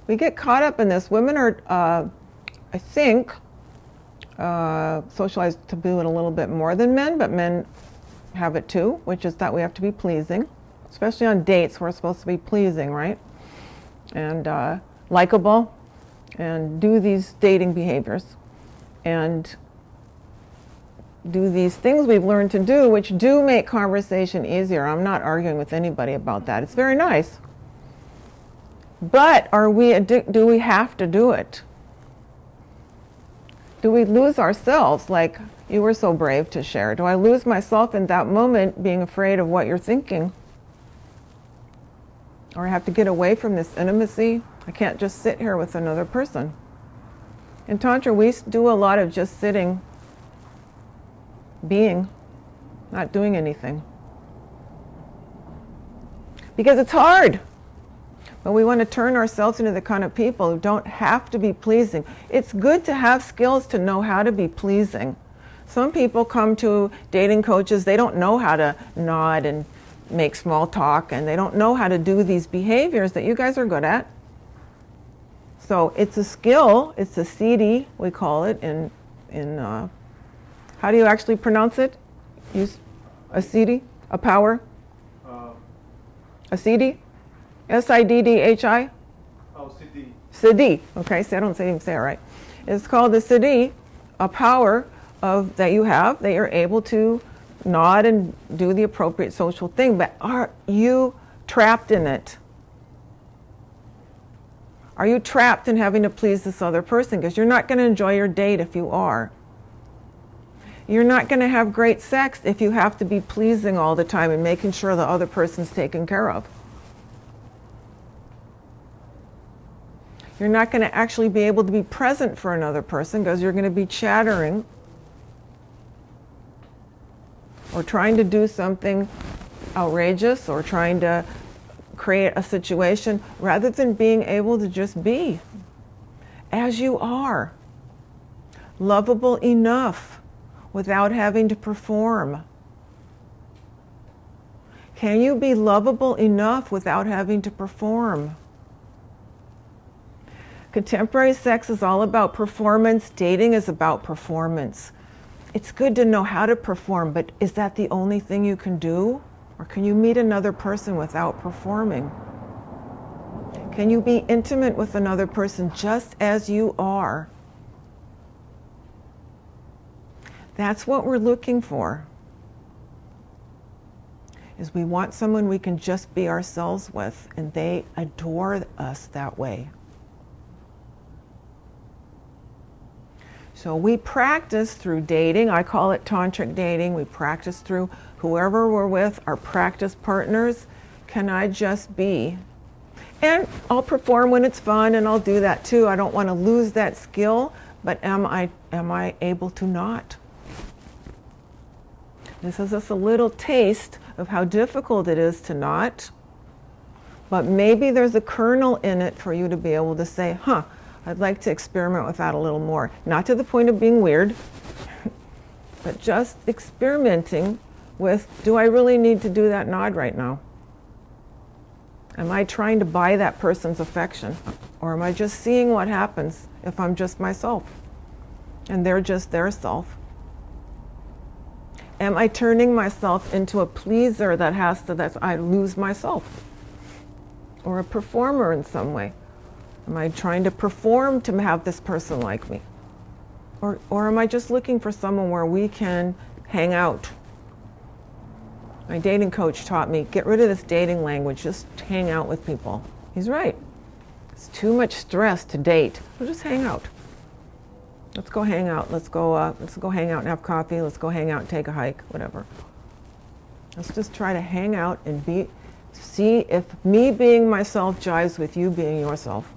We get caught up in this. Women are, I think, socialized to do it a little bit more than men, but men have it too, which is that we have to be pleasing. Especially on dates, we're supposed to be pleasing, right? And likable, and do these dating behaviors, and do these things we've learned to do, which do make conversation easier. I'm not arguing with anybody about that. It's very nice. But do we have to do it? Do we lose ourselves? Like, you were so brave to share. Do I lose myself in that moment being afraid of what you're thinking? Or I have to get away from this intimacy? I can't just sit here with another person. In Tantra, we do a lot of just sitting, being, not doing anything. Because it's hard. But we want to turn ourselves into the kind of people who don't have to be pleasing. It's good to have skills to know how to be pleasing. Some people come to dating coaches, they don't know how to nod and make small talk, and they don't know how to do these behaviors that you guys are good at. So it's a skill, it's a CD, we call it in how do you actually pronounce it? Use a CD, a power? A CD? S-I-D-D-H-I? Oh, CD. CD, okay, so I don't even say it right. It's called the CD, a power that you have, that you're able to nod and do the appropriate social thing, but are you trapped in it? Are you trapped in having to please this other person? Because you're not going to enjoy your date if you are. You're not going to have great sex if you have to be pleasing all the time and making sure the other person's taken care of. You're not going to actually be able to be present for another person because you're going to be chattering or trying to do something outrageous or trying to create a situation rather than being able to just be as you are, lovable enough without having to perform. Can you be lovable enough without having to perform? Contemporary sex is all about performance. Dating is about performance. It's good to know how to perform, but is that the only thing you can do? Or can you meet another person without performing? Can you be intimate with another person just as you are? That's what we're looking for. Is we want someone we can just be ourselves with, and they adore us that way. So we practice through dating. I call it Tantric Dating. We practice through whoever we're with, our practice partners. Can I just be? And I'll perform when it's fun, and I'll do that too. I don't want to lose that skill, but am I able to not? This is just a little taste of how difficult it is to not. But maybe there's a kernel in it for you to be able to say, I'd like to experiment with that a little more. Not to the point of being weird, but just experimenting with, do I really need to do that nod right now? Am I trying to buy that person's affection? Or am I just seeing what happens if I'm just myself and they're just their self? Am I turning myself into a pleaser that I lose myself? Or a performer in some way? Am I trying to perform to have this person like me? Or am I just looking for someone where we can hang out? My dating coach taught me, get rid of this dating language, just hang out with people. He's right. It's too much stress to date. We'll just hang out. Let's go hang out. Let's go hang out and have coffee. Let's go hang out and take a hike, whatever. Let's just try to hang out and see if me being myself jives with you being yourself.